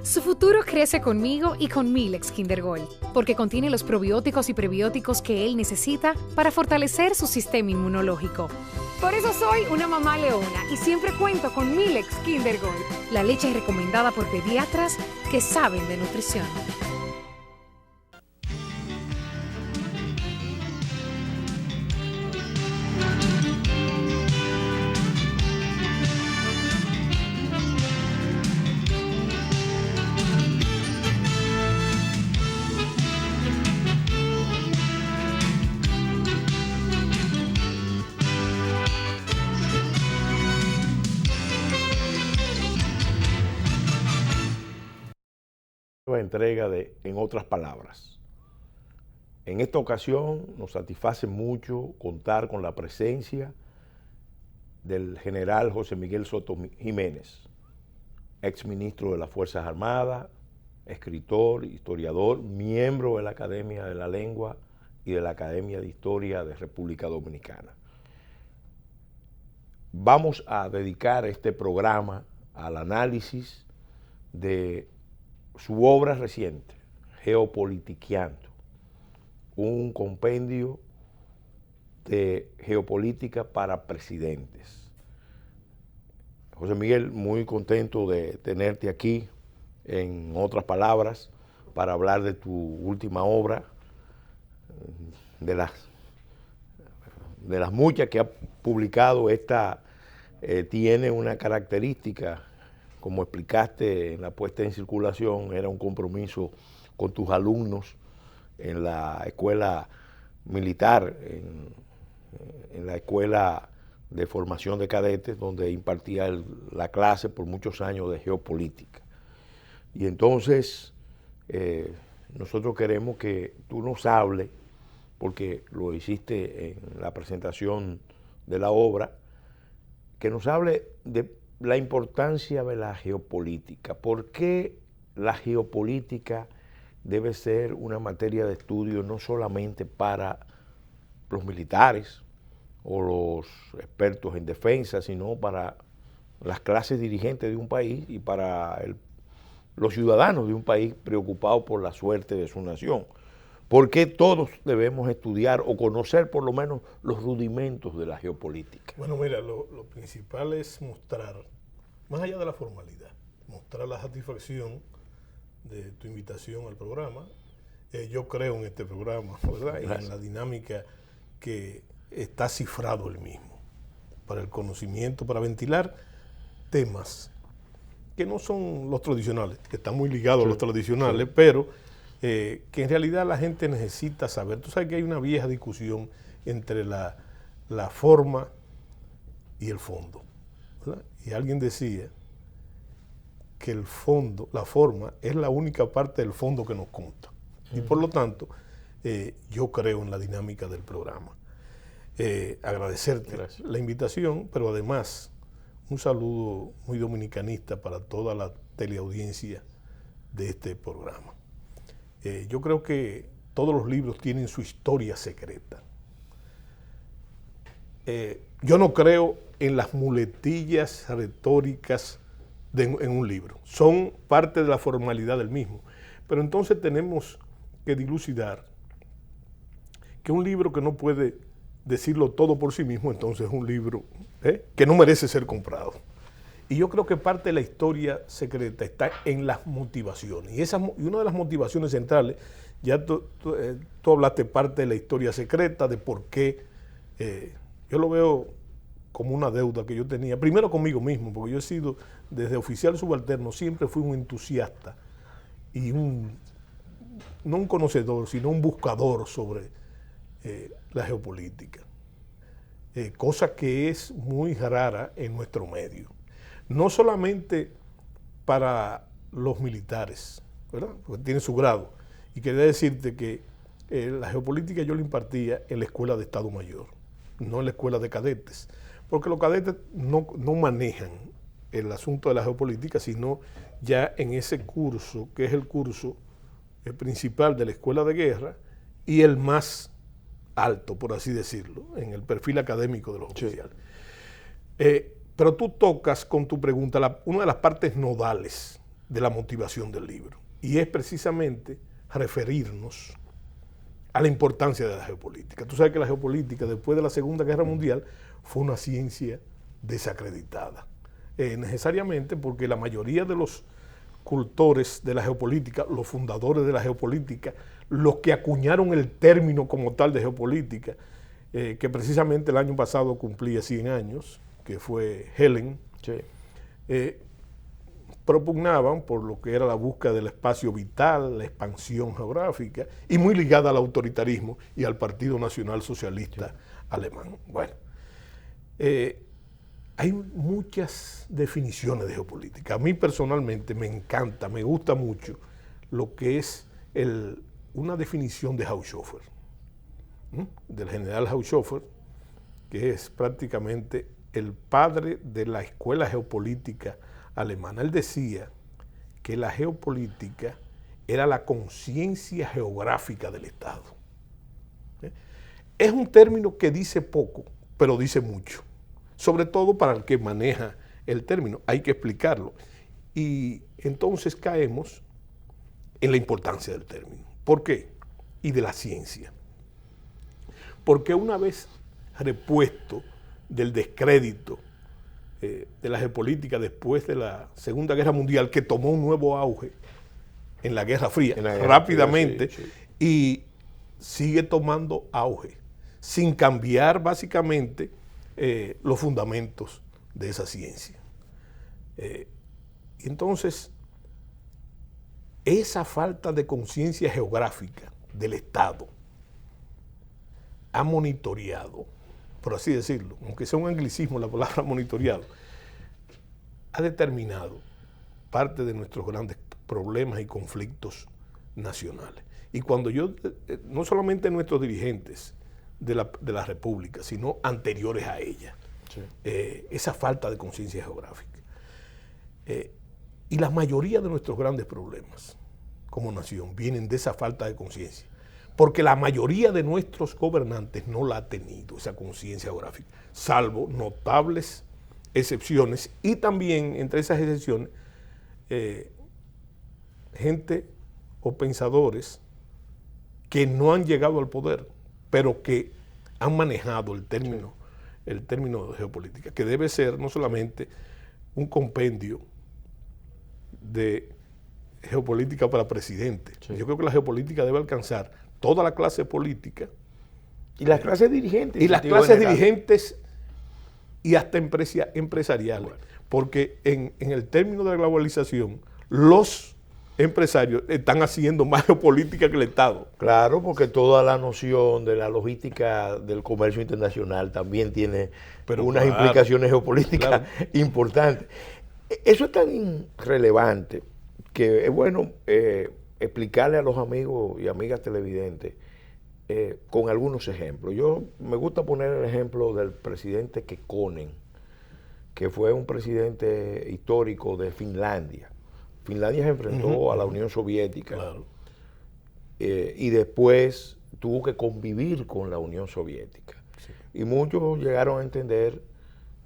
Su futuro crece conmigo y con Milex Kinder Gold, porque contiene los probióticos y prebióticos que él necesita para fortalecer su sistema inmunológico. Por eso soy una mamá leona y siempre cuento con Milex Kinder Gold, la leche recomendada por pediatras que saben de nutrición. Entrega de En otras palabras. En esta ocasión nos satisface mucho contar con la presencia del general José Miguel Soto Jiménez, exministro de las Fuerzas Armadas, escritor, historiador, miembro de la Academia de la Lengua y de la Academia de Historia de República Dominicana. Vamos a dedicar este programa al análisis de su obra reciente, Geopolitiqueando, un compendio de geopolítica para presidentes. José Miguel, muy contento de tenerte aquí, en otras palabras, para hablar de tu última obra, de las muchas que ha publicado. Esta tiene una característica, como explicaste en la puesta en circulación, era un compromiso con tus alumnos en la escuela militar, en la escuela de formación de cadetes, donde impartía la clase por muchos años de geopolítica. Y entonces nosotros queremos que tú nos hables, porque lo hiciste en la presentación de la obra, que nos hable de la importancia de la geopolítica. ¿Por qué la geopolítica debe ser una materia de estudio no solamente para los militares o los expertos en defensa, sino para las clases dirigentes de un país y para los ciudadanos de un país preocupados por la suerte de su nación? ¿Por qué todos debemos estudiar o conocer por lo menos los rudimentos de la geopolítica? Bueno, mira, lo principal es mostrar, más allá de la formalidad, mostrar la satisfacción de tu invitación al programa. Yo creo en este programa, ¿verdad? Y en la dinámica que está cifrado el mismo, para el conocimiento, para ventilar temas que no son los tradicionales, que están muy ligados a los tradicionales, pero que en realidad la gente necesita saber. Tú sabes que hay una vieja discusión entre la forma y el fondo, ¿verdad? Y alguien decía que el fondo, la forma, es la única parte del fondo que nos consta. Y por lo tanto, yo creo en la dinámica del programa. Agradecerte la invitación, pero además un saludo muy dominicanista para toda la teleaudiencia de este programa. Yo creo que todos los libros tienen su historia secreta. Yo no creo en las muletillas retóricas en un libro. Son parte de la formalidad del mismo. Pero entonces tenemos que dilucidar que un libro que no puede decirlo todo por sí mismo, entonces es un libro que no merece ser comprado. Y yo creo que parte de la historia secreta está en las motivaciones. Y una de las motivaciones centrales, ya tú hablaste parte de la historia secreta, de por qué. Yo lo veo como una deuda que yo tenía, primero conmigo mismo, porque yo he sido, desde oficial subalterno, siempre fui un entusiasta y no un conocedor, sino un buscador sobre la geopolítica. Cosa que es muy rara en nuestro medio. No solamente para los militares, ¿verdad? Porque tiene su grado. Y quería decirte que la geopolítica yo la impartía en la Escuela de Estado Mayor, no en la Escuela de Cadetes, porque los cadetes no manejan el asunto de la geopolítica, sino ya en ese curso, que es el curso principal de la Escuela de Guerra y el más alto, por así decirlo, en el perfil académico de los oficiales. Pero tú tocas con tu pregunta una de las partes nodales de la motivación del libro. Y es precisamente referirnos a la importancia de la geopolítica. Tú sabes que la geopolítica, después de la Segunda Guerra Mundial, fue una ciencia desacreditada. Necesariamente porque la mayoría de los cultores de la geopolítica, los fundadores de la geopolítica, los que acuñaron el término como tal de geopolítica, que precisamente el año pasado cumplía 100 años, que fue Helen, Sí. Propugnaban por lo que era la búsqueda del espacio vital, la expansión geográfica, y muy ligada al autoritarismo y al Partido Nacional Socialista Alemán. Bueno, hay muchas definiciones de geopolítica. A mí personalmente me encanta, me gusta mucho lo que es una definición de Haushofer, del general Haushofer, que es prácticamente el padre de la escuela geopolítica alemana. Él decía que la geopolítica era la conciencia geográfica del Estado. Es un término que dice poco, pero dice mucho, sobre todo para el que maneja el término. Hay que explicarlo. Y entonces caemos en la importancia del término. ¿Por qué? Y de la ciencia. Porque una vez repuesto del descrédito de la geopolítica después de la Segunda Guerra Mundial, que tomó un nuevo auge en la Guerra Fría, rápidamente, sí. Y sigue tomando auge, sin cambiar básicamente los fundamentos de esa ciencia. Entonces, esa falta de conciencia geográfica del Estado ha monitoreado, por así decirlo, aunque sea un anglicismo la palabra monitoreado, ha determinado parte de nuestros grandes problemas y conflictos nacionales. Y cuando yo, no solamente nuestros dirigentes de la República, sino anteriores a ella, sí, esa falta de conciencia geográfica. Y la mayoría de nuestros grandes problemas como nación vienen de esa falta de conciencia. Porque la mayoría de nuestros gobernantes no la ha tenido, esa conciencia geográfica, salvo notables excepciones, y también entre esas excepciones, gente o pensadores que no han llegado al poder, pero que han manejado el término de geopolítica, que debe ser no solamente un compendio de geopolítica para presidente. Sí. Yo creo que la geopolítica debe alcanzar toda la clase política. Y las clases dirigentes. Y las clases dirigentes y hasta empresariales. Bueno. Porque en el término de la globalización, los empresarios están haciendo más geopolítica que el Estado. Claro, porque toda la noción de la logística del comercio internacional también tiene unas implicaciones geopolíticas importantes. Eso es tan relevante que es bueno explicarle a los amigos y amigas televidentes con algunos ejemplos. Yo me gusta poner el ejemplo del presidente Kekkonen, que fue un presidente histórico de Finlandia. Finlandia se enfrentó a la Unión Soviética, claro, y después tuvo que convivir con la Unión Soviética. Sí. Y muchos llegaron a entender,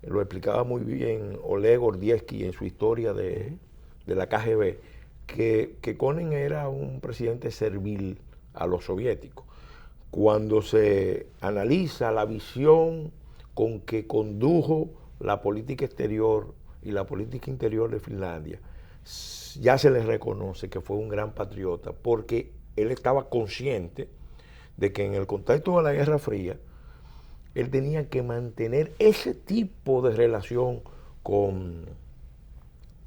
lo explicaba muy bien Oleg Gordievsky en su historia de la KGB, que Kekkonen era un presidente servil a los soviéticos. Cuando se analiza la visión con que condujo la política exterior y la política interior de Finlandia, ya se le reconoce que fue un gran patriota, porque él estaba consciente de que en el contexto de la Guerra Fría, él tenía que mantener ese tipo de relación con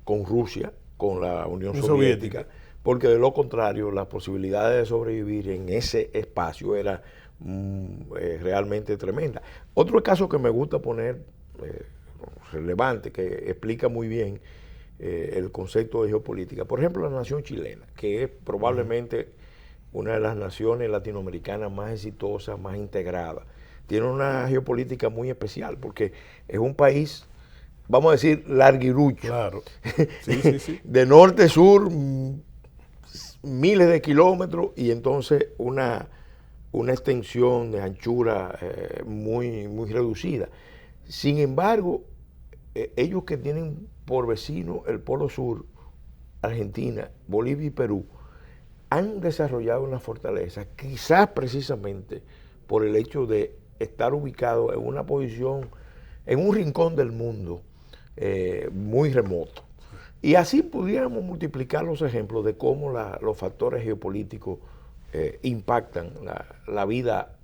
Rusia, con la Unión Soviética, porque de lo contrario las posibilidades de sobrevivir en ese espacio eran realmente tremendas. Otro caso que me gusta poner, relevante, que explica muy bien el concepto de geopolítica, por ejemplo, la nación chilena, que es probablemente una de las naciones latinoamericanas más exitosas, más integradas. Tiene una geopolítica muy especial, porque es un país, vamos a decir, larguirucho. Claro. Sí, sí. De norte a sur, miles de kilómetros, y entonces una extensión de anchura muy, muy reducida. Sin embargo, ellos que tienen por vecino el Polo Sur, Argentina, Bolivia y Perú han desarrollado una fortaleza, quizás precisamente por el hecho de estar ubicados en una posición, en un rincón del mundo muy remoto. Y así pudiéramos multiplicar los ejemplos de cómo los factores geopolíticos impactan la vida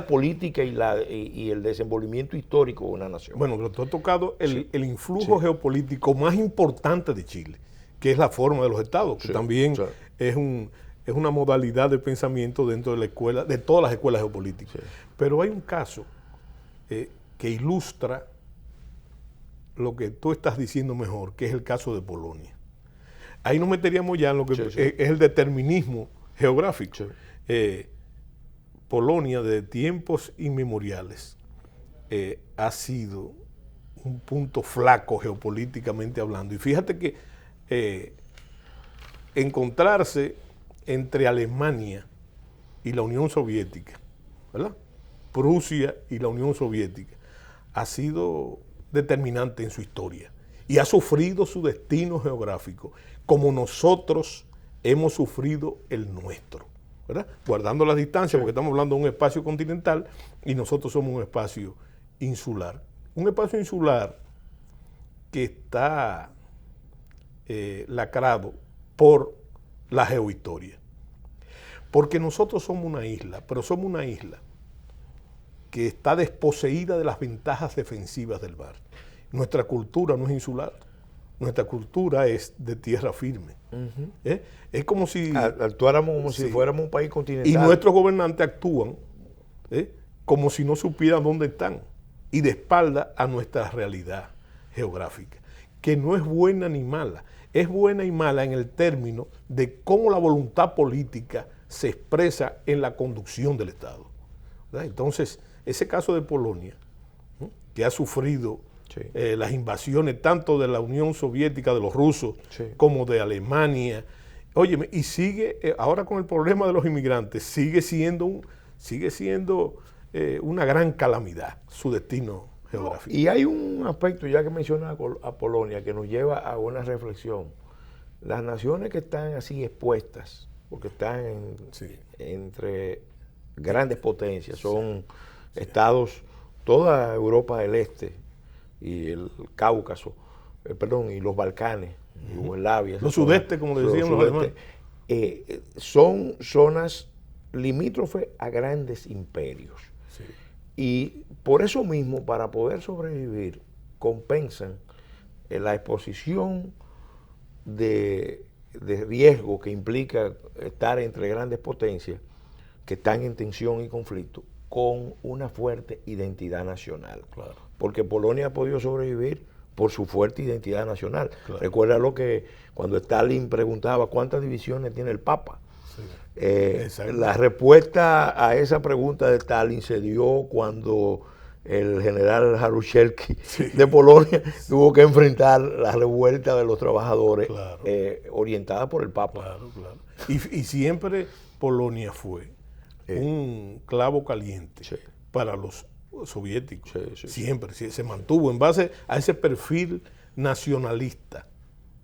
política y el desenvolvimiento histórico de una nación. Bueno, pero tú has tocado el influjo geopolítico más importante de Chile, que es la forma de los estados, que también es una modalidad de pensamiento dentro de la escuela, de todas las escuelas geopolíticas. Pero hay un caso que ilustra lo que tú estás diciendo mejor, que es el caso de Polonia. Ahí nos meteríamos ya en lo que es el determinismo geográfico. Polonia, de tiempos inmemoriales, ha sido un punto flaco geopolíticamente hablando. Y fíjate que encontrarse entre Alemania y la Unión Soviética, ¿verdad? Prusia y la Unión Soviética, ha sido determinante en su historia y ha sufrido su destino geográfico como nosotros hemos sufrido el nuestro, ¿verdad? Guardando las distancias, porque estamos hablando de un espacio continental y nosotros somos un espacio insular. Un espacio insular que está lacrado por la geohistoria. Porque nosotros somos una isla, pero somos una isla que está desposeída de las ventajas defensivas del mar. Nuestra cultura no es insular, nuestra cultura es de tierra firme. Es como si actuáramos como si fuéramos un país continental. Y nuestros gobernantes actúan como si no supieran dónde están y de espalda a nuestra realidad geográfica, que no es buena ni mala, es buena y mala en el término de cómo la voluntad política se expresa en la conducción del Estado, ¿verdad? Entonces, ese caso de Polonia, que ha sufrido las invasiones tanto de la Unión Soviética, de los rusos, como de Alemania, óyeme, y sigue, ahora con el problema de los inmigrantes, sigue siendo una gran calamidad su destino geográfico. Y hay un aspecto, ya que mencionas a Polonia, que nos lleva a una reflexión. Las naciones que están así expuestas, porque están entre grandes potencias, son estados, toda Europa del Este y el Cáucaso, y los Balcanes, Yugoslavia. Los sudestes, como le decían los alemanes. Son zonas limítrofes a grandes imperios. Sí. Y por eso mismo, para poder sobrevivir, compensan la exposición de riesgo que implica estar entre grandes potencias que están en tensión y conflicto, con una fuerte identidad nacional. Claro. Porque Polonia ha podido sobrevivir por su fuerte identidad nacional. Claro. Recuerda lo que cuando Stalin preguntaba cuántas divisiones tiene el Papa. La respuesta a esa pregunta de Stalin se dio cuando el general Jaruzelski de Polonia tuvo que enfrentar la revuelta de los trabajadores orientada por el Papa. Claro, claro. Y siempre Polonia fue un clavo caliente para los soviéticos. Siempre se mantuvo en base a ese perfil nacionalista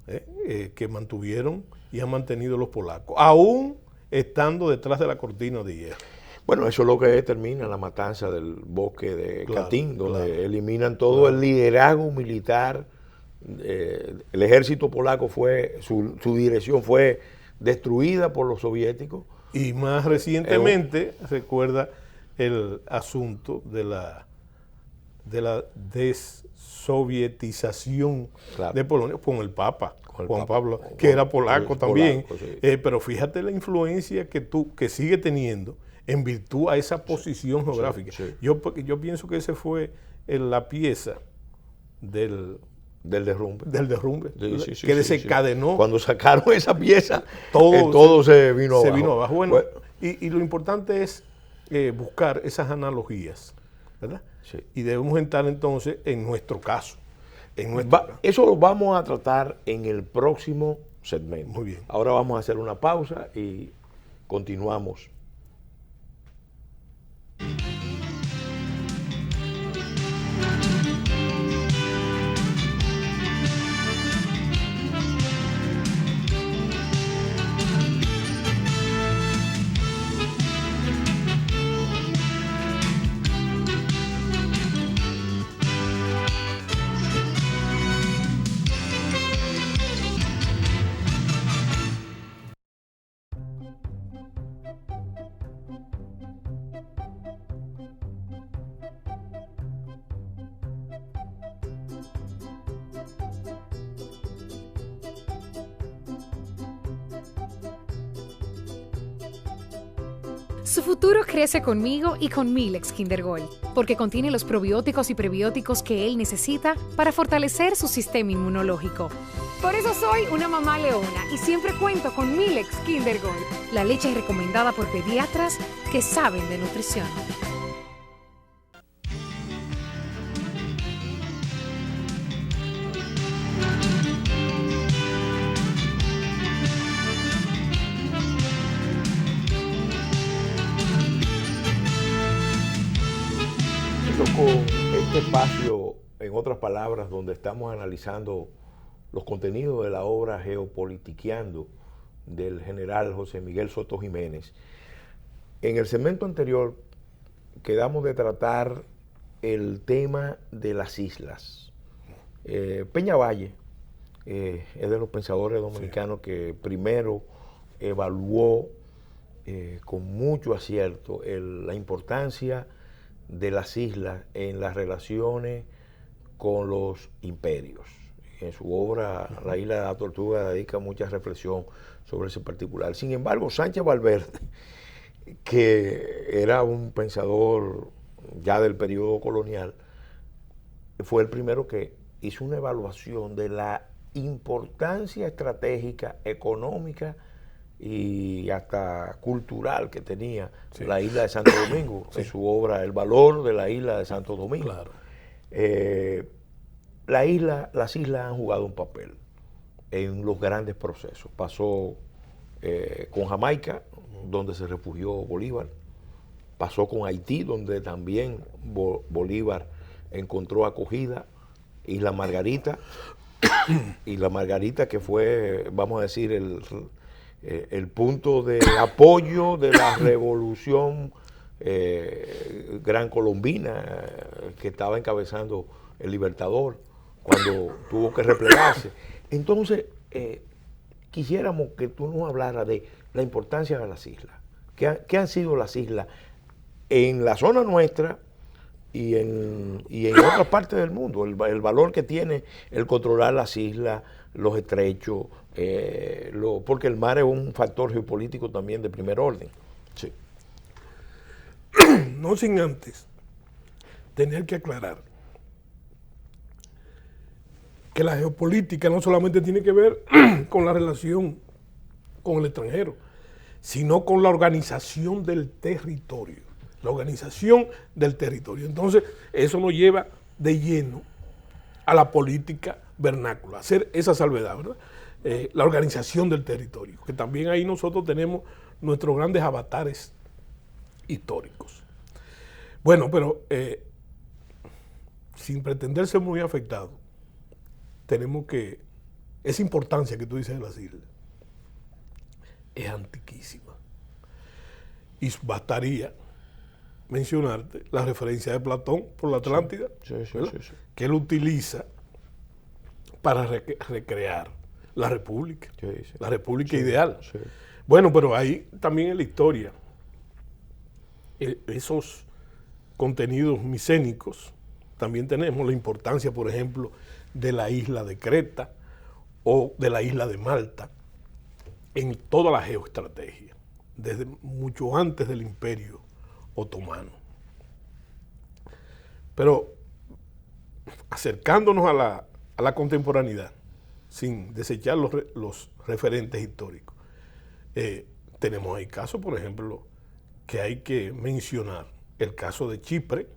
que mantuvieron y han mantenido los polacos, aún estando detrás de la cortina de hierro. Bueno, eso es lo que determina la matanza del bosque de Katyn, donde eliminan todo el liderazgo militar. El ejército polaco su dirección fue destruida por los soviéticos. Y más recientemente, recuerda el asunto de la desovietización de Polonia con el Papa, Juan Pablo, que era polaco también. Pero fíjate la influencia que sigue teniendo en virtud a esa posición geográfica. Yo pienso que ese fue la pieza del derrumbe que desencadenó. Cuando sacaron esa pieza, todo se vino abajo. Bueno, y lo importante es buscar esas analogías, ¿verdad? Y debemos entrar entonces en nuestro caso. Eso lo vamos a tratar en el próximo segmento. Muy bien. Ahora vamos a hacer una pausa y continuamos. Su futuro crece conmigo y con Milex Kinder Gold, porque contiene los probióticos y prebióticos que él necesita para fortalecer su sistema inmunológico. Por eso soy una mamá leona y siempre cuento con Milex Kinder Gold, la leche recomendada por pediatras que saben de nutrición. Con este espacio, en otras palabras, donde estamos analizando los contenidos de la obra Geopolitiqueando del general José Miguel Soto Jiménez. En el segmento anterior quedamos de tratar el tema de las islas. Peñavalle es de los pensadores dominicanos que primero evaluó con mucho acierto la importancia de las islas en las relaciones con los imperios. En su obra La isla de la tortuga dedica mucha reflexión sobre ese particular. Sin embargo, Sánchez Valverde, que era un pensador ya del periodo colonial, fue el primero que hizo una evaluación de la importancia estratégica, económica y hasta cultural que tenía la isla de Santo Domingo, en su obra El valor de la isla de Santo Domingo. Claro. Las islas han jugado un papel en los grandes procesos. Pasó con Jamaica, donde se refugió Bolívar. Pasó con Haití, donde también Bolívar encontró acogida. Isla Margarita, que fue, vamos a decir, el punto de apoyo de la revolución gran colombina que estaba encabezando el Libertador cuando tuvo que replegarse. Entonces, quisiéramos que tú nos hablaras de la importancia de las islas. ¿Qué han sido las islas en la zona nuestra y en otras partes del mundo? El valor que tiene el controlar las islas, los estrechos, porque el mar es un factor geopolítico también de primer orden. Sí. No sin antes tener que aclarar que la geopolítica no solamente tiene que ver con la relación con el extranjero, sino con la organización del territorio. La organización del territorio. Entonces, eso nos lleva de lleno a la política vernácula, hacer esa salvedad, ¿verdad? La organización del territorio, que también ahí nosotros tenemos nuestros grandes avatares históricos. Bueno, pero sin pretender ser muy afectado, tenemos que, esa importancia que tú dices de las islas es antiquísima. Y bastaría mencionarte la referencia de Platón por la Atlántida, sí, que él utiliza para recrear la República, la República ideal. Sí. Bueno, pero ahí también en la historia, esos contenidos micénicos, también tenemos la importancia, por ejemplo, de la isla de Creta o de la isla de Malta en toda la geoestrategia, desde mucho antes del Imperio Otomano. Pero acercándonos a la contemporaneidad, sin desechar los referentes históricos, tenemos ahí casos, por ejemplo, que hay que mencionar: el caso de Chipre,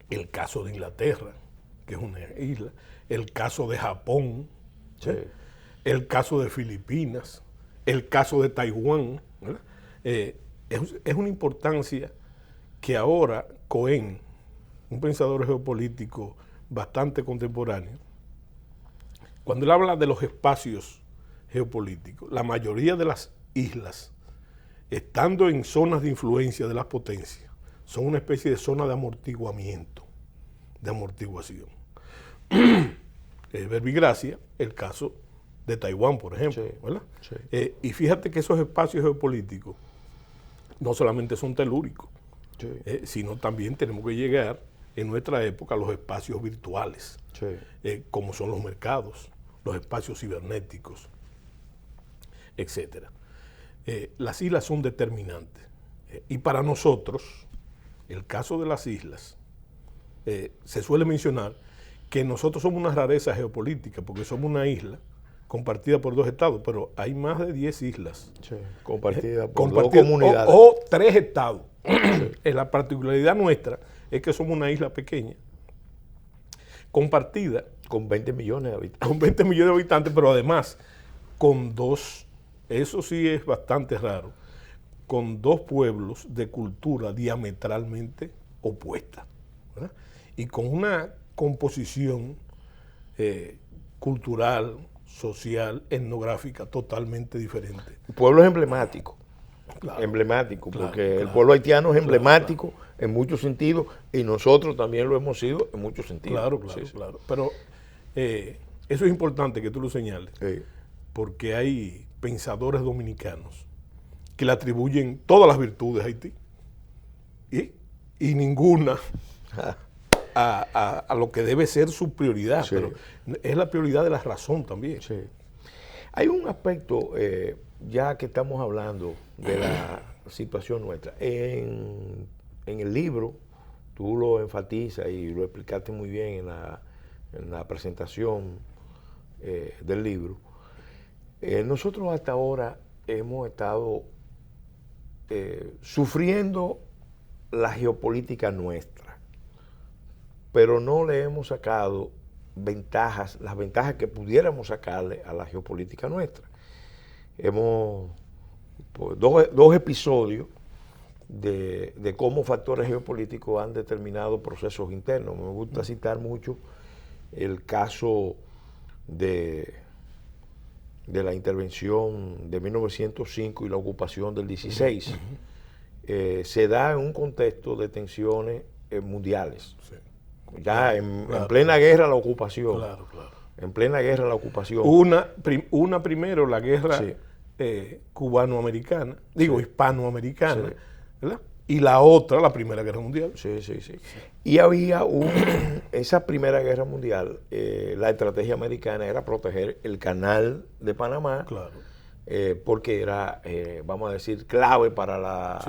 el caso de Inglaterra, que es una isla, el caso de Japón, el caso de Filipinas, el caso de Taiwán. Es una importancia que ahora Cohen, un pensador geopolítico bastante contemporáneo, cuando él habla de los espacios geopolíticos, la mayoría de las islas, estando en zonas de influencia de las potencias, son una especie de zona de amortiguamiento, de amortiguación. Verbigracia, el caso de Taiwán, por ejemplo, ¿verdad? Y fíjate que esos espacios geopolíticos no solamente son telúricos, sino también tenemos que llegar en nuestra época a los espacios virtuales, como son los mercados, los espacios cibernéticos, etcétera. las islas son determinantes. Y para nosotros, el caso de las islas, se suele mencionar que nosotros somos una rareza geopolítica, porque somos una isla compartida por 2 estados, pero hay más de 10 islas. Sí, compartida por 2 comunidades. O 3 estados. La particularidad nuestra es que somos una isla pequeña, compartida. Con 20 millones de habitantes. Con 20 millones de habitantes, pero además con 2, eso sí es bastante raro, con 2 pueblos de cultura diametralmente opuesta, ¿verdad? Y con una composición cultural, social, etnográfica totalmente diferente. Pueblos emblemáticos. Claro, Emblemático, claro, porque claro, el pueblo haitiano es emblemático claro. en muchos sentidos y nosotros también lo hemos sido en muchos sentidos. Claro. Pero eso es importante que tú lo señales, Sí. porque hay pensadores dominicanos que le atribuyen todas las virtudes a Haití y ninguna a lo que debe ser su prioridad, Sí. pero es la prioridad de la razón también. Sí. Hay un aspecto, ya que estamos hablando de la situación nuestra, en el libro, tú lo enfatizas y lo explicaste muy bien en la presentación del libro. Nosotros hasta ahora hemos estado sufriendo la geopolítica nuestra, pero no le hemos sacado las ventajas que pudiéramos sacarle a la geopolítica nuestra. Hemos pues, dos episodios de cómo factores geopolíticos han determinado procesos internos. Me gusta citar mucho el caso de la intervención de 1905 y la ocupación del 16. Se da en un contexto de tensiones mundiales. Sí. Ya en plena guerra la ocupación. Claro. En plena guerra la ocupación. Una primero, la guerra cubano-americana, hispanoamericana, Sí. ¿verdad? Y la otra, la Primera Guerra Mundial. Sí. Y había esa Primera Guerra Mundial, la estrategia americana era proteger el canal de Panamá, Claro. porque era, vamos a decir, clave para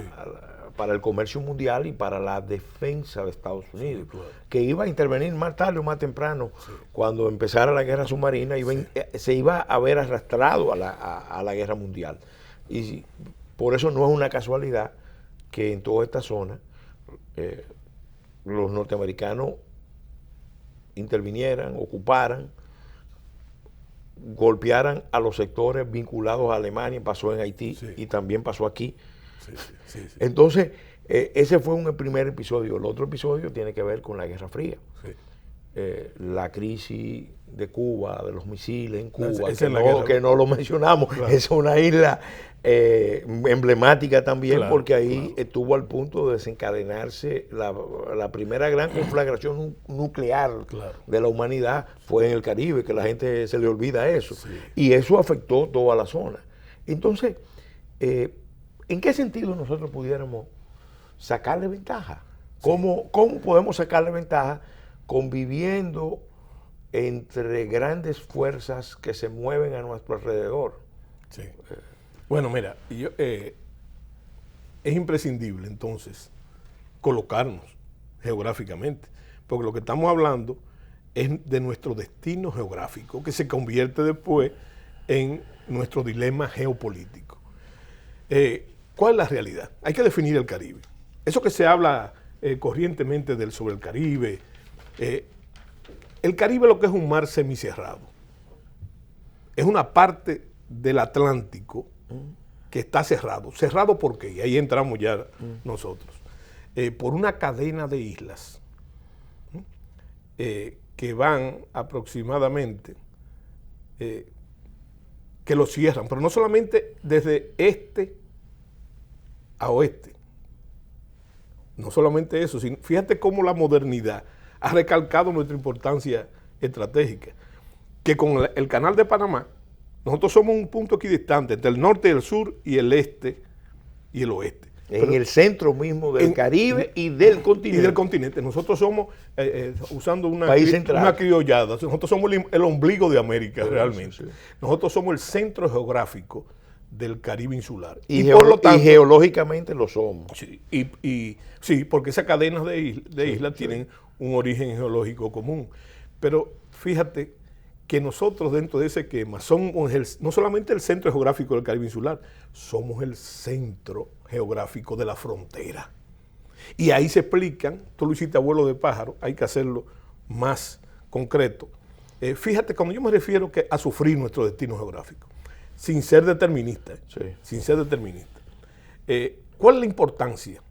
para el comercio mundial y para la defensa de Estados Unidos, claro. que iba a intervenir más tarde o más temprano, cuando empezara la guerra submarina, se iba a ver arrastrado a la guerra mundial. Y por eso no es una casualidad que en toda esta zona los norteamericanos intervinieran, ocuparan, golpearan a los sectores vinculados a Alemania, pasó en Haití y también pasó aquí. Sí. Entonces, ese fue un primer episodio. El otro episodio tiene que ver con la Guerra Fría. Sí. La crisis de Cuba, de los misiles en Cuba, que no lo mencionamos. Claro. Es una isla emblemática también, Claro, porque ahí estuvo al punto de desencadenarse la primera gran conflagración nuclear de la humanidad, fue en el Caribe, que la gente se le olvida eso. Sí. Y eso afectó toda la zona. Entonces, ¿en qué sentido nosotros pudiéramos sacarle ventaja? ¿Cómo podemos sacarle ventaja conviviendo entre grandes fuerzas que se mueven a nuestro alrededor? Sí. Bueno, mira, es imprescindible entonces colocarnos geográficamente, porque lo que estamos hablando es de nuestro destino geográfico, que se convierte después en nuestro dilema geopolítico. ¿Cuál es la realidad? Hay que definir el Caribe. Eso que se habla corrientemente sobre el Caribe, el Caribe lo que es un mar semicerrado. Es una parte del Atlántico que está cerrado. ¿Cerrado por qué? Y ahí entramos ya nosotros. Por una cadena de islas que van aproximadamente, que lo cierran, pero no solamente desde este a oeste. No solamente eso, sino fíjate cómo la modernidad ha recalcado nuestra importancia estratégica, que con el canal de Panamá, nosotros somos un punto equidistante entre el norte y el sur y el este y el oeste. En el centro mismo del Caribe y del continente. Y del continente. Nosotros somos, usando una criollada, nosotros somos el ombligo de América realmente. Sí. Nosotros somos el centro geográfico del Caribe insular. Y por lo tanto, y geológicamente lo somos. Sí, sí, porque esas cadenas de islas tienen un origen geológico común. Pero fíjate que nosotros dentro de ese esquema somos no solamente el centro geográfico del Caribe insular, somos el centro geográfico de la frontera. Y ahí se explican, tú lo hiciste a vuelo de pájaro, hay que hacerlo más concreto. Fíjate, cuando yo me refiero a sufrir nuestro destino geográfico, sin ser determinista, sin ser determinista. ¿Cuál es la importancia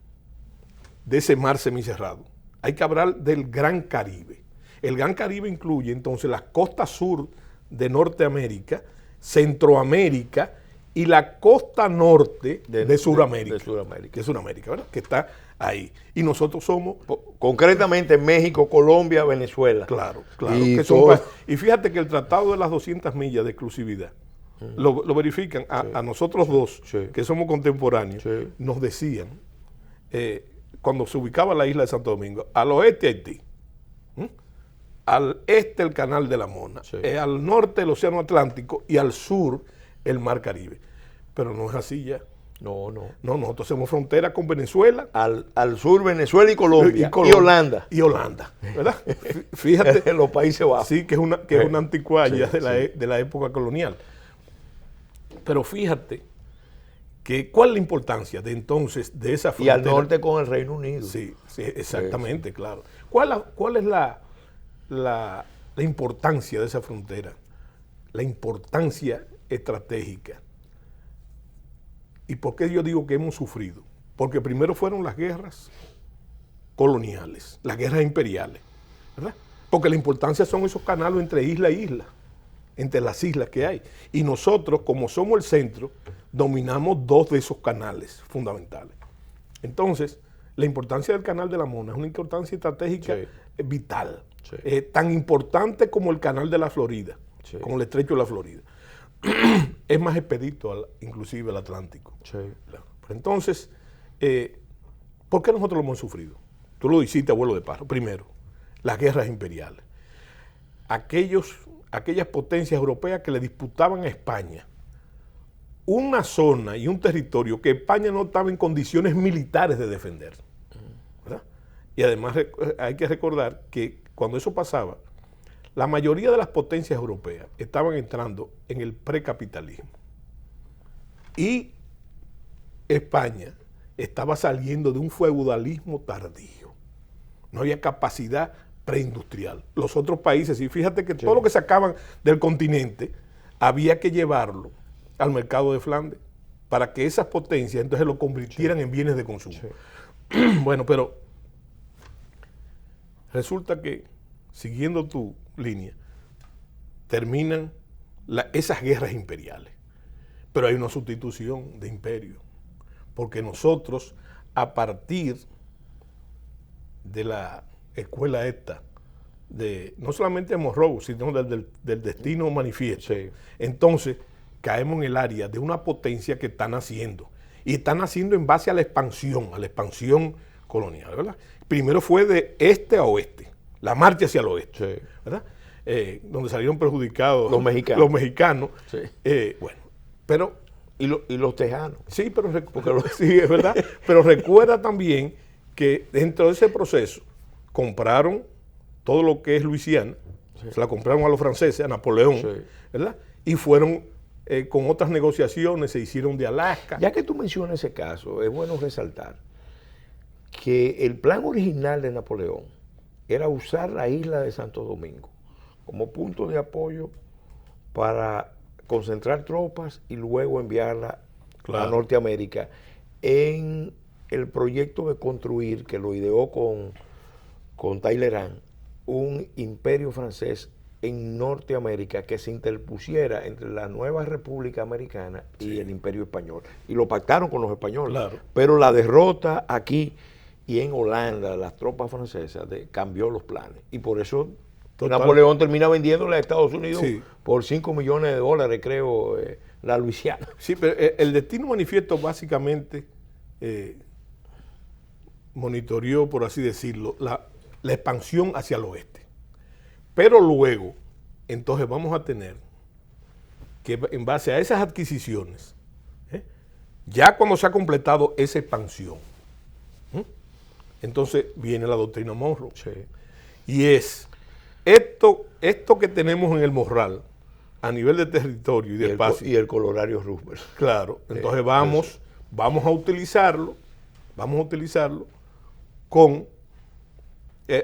de ese mar semicerrado? Hay que hablar del Gran Caribe. El Gran Caribe incluye entonces la costa sur de Norteamérica, Centroamérica y la costa norte de Sudamérica. De Sudamérica, ¿verdad? Que está ahí. Y nosotros somos... Concretamente México, Colombia, Venezuela. Claro, claro. Y fíjate que el Tratado de las 200 millas de exclusividad, lo verifican a nosotros dos, que somos contemporáneos, nos decían, cuando se ubicaba la isla de Santo Domingo, al oeste Haití, al este el Canal de la Mona, al norte el Océano Atlántico y al sur el Mar Caribe. Pero no es así ya. No, nosotros hacemos frontera con Venezuela. Al sur Venezuela y Colombia. Y Holanda. Y Holanda, ¿verdad? Fíjate. Los Países Bajos. Sí, que es una anticuaya de la época colonial. Pero fíjate que cuál es la importancia de entonces de esa frontera. Y al norte con el Reino Unido. Sí, exactamente, claro. ¿Cuál es la importancia de esa frontera? La importancia estratégica. ¿Y por qué yo digo que hemos sufrido? Porque primero fueron las guerras coloniales, las guerras imperiales, ¿verdad? Porque la importancia son esos canales entre isla e isla, entre las islas que hay. Y nosotros, como somos el centro, dominamos dos de esos canales fundamentales. Entonces, la importancia del Canal de la Mona es una importancia estratégica vital, tan importante como el Canal de la Florida, como el Estrecho de la Florida. Es más expedito inclusive al Atlántico. Claro. Pero entonces, ¿por qué nosotros lo hemos sufrido? Tú lo hiciste a vuelo de pájaro. Primero, las guerras imperiales. Aquellas potencias europeas que le disputaban a España una zona y un territorio que España no estaba en condiciones militares de defender, ¿verdad? Y además hay que recordar que cuando eso pasaba, la mayoría de las potencias europeas estaban entrando en el precapitalismo. Y España estaba saliendo de un feudalismo tardío. No había capacidad preindustrial. Los otros países, y fíjate que todo lo que sacaban del continente había que llevarlo al mercado de Flandes para que esas potencias entonces lo convirtieran en bienes de consumo. Bueno, pero resulta que, siguiendo tu línea, terminan esas guerras imperiales. Pero hay una sustitución de imperio, porque nosotros, a partir de la escuela esta, no solamente de Monroe, sino del destino manifiesto, entonces caemos en el área de una potencia que está naciendo, y está naciendo en base a la expansión colonial, ¿verdad? Primero fue de este a oeste, la marcha hacia el oeste, ¿verdad? Donde salieron perjudicados los mexicanos. Bueno, pero... Y los tejanos. Sí, sí, es verdad. Pero recuerda también que dentro de ese proceso compraron todo lo que es Luisiana, se la compraron a los franceses, a Napoleón, ¿verdad? Y fueron con otras negociaciones, se hicieron de Alaska. Ya que tú mencionas ese caso, es bueno resaltar que el plan original de Napoleón era usar la isla de Santo Domingo como punto de apoyo para concentrar tropas y luego enviarla a Norteamérica en el proyecto de construir, que lo ideó con Talleyrand, un imperio francés en Norteamérica que se interpusiera entre la nueva República Americana y el Imperio Español. Y lo pactaron con los españoles. Pero la derrota aquí y en Holanda, las tropas francesas, cambió los planes. Y por eso Napoleón termina vendiéndole a Estados Unidos por $5 millones, creo, la Luisiana. Sí, pero el destino manifiesto básicamente monitoreó, por así decirlo, la expansión hacia el oeste. Pero luego, entonces vamos a tener que, en base a esas adquisiciones, Ya cuando se ha completado esa expansión, entonces viene la doctrina Monroe. Sí. Y es esto que tenemos en el Morral, a nivel de territorio y de espacio. Y el Colorario Roosevelt. Claro, entonces vamos a utilizarlo con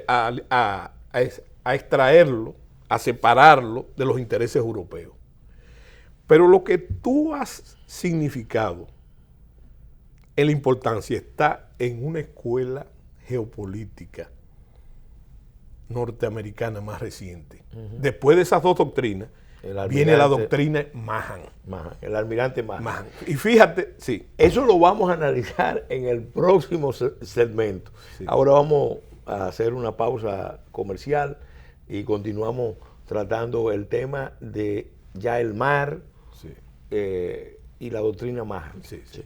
a extraerlo, a separarlo de los intereses europeos. Pero lo que tú has significado en la importancia está en una escuela geopolítica norteamericana más reciente. Después de esas dos doctrinas, viene la doctrina Mahan. El almirante Mahan. Y fíjate, sí. Eso lo vamos a analizar en el próximo segmento. Sí. Ahora vamos a hacer una pausa comercial y continuamos tratando el tema de ya el mar, sí, y la doctrina Mahan. Sí, sí.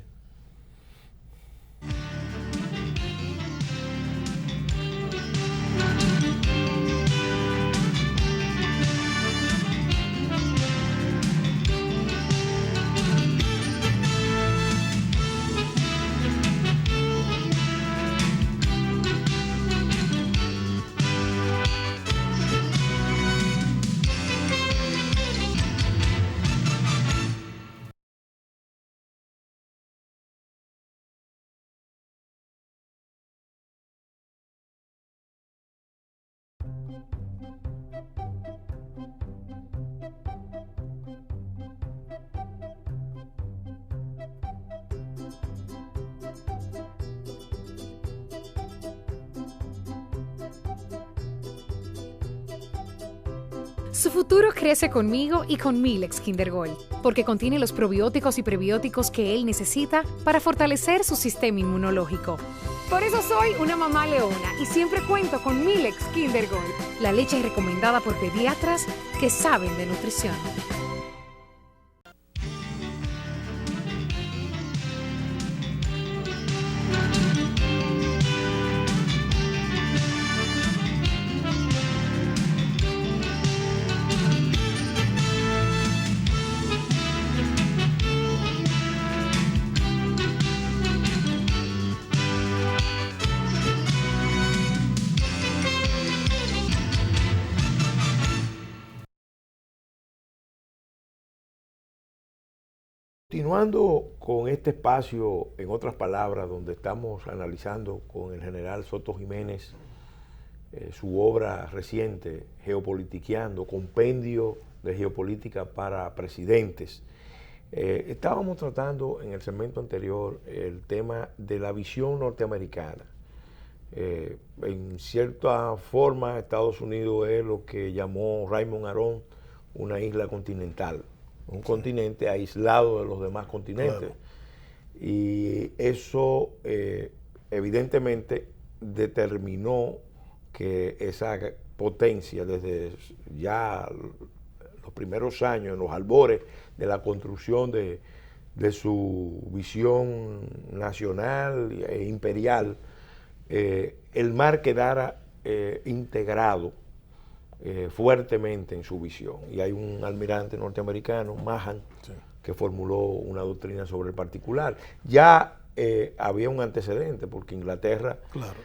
Su futuro crece conmigo y con Milex Kinder Gold, porque contiene los probióticos y prebióticos que él necesita para fortalecer su sistema inmunológico. Por eso soy una mamá leona y siempre cuento con Milex Kinder Gold, la leche recomendada por pediatras que saben de nutrición. Continuando con este espacio, en otras palabras, donde estamos analizando con el general Soto Jiménez su obra reciente, Geopolitiqueando, compendio de geopolítica para presidentes. Estábamos tratando en el segmento anterior el tema de la visión norteamericana. En cierta forma, Estados Unidos es lo que llamó Raymond Aron una isla continental. Un continente aislado de los demás continentes. Claro. Y eso evidentemente determinó que esa potencia, desde ya los primeros años, en los albores de la construcción de su visión nacional e imperial, el mar quedara integrado fuertemente en su visión. Y hay un almirante norteamericano, Mahan, sí, que formuló una doctrina sobre el particular. Ya había un antecedente, porque Inglaterra, claro,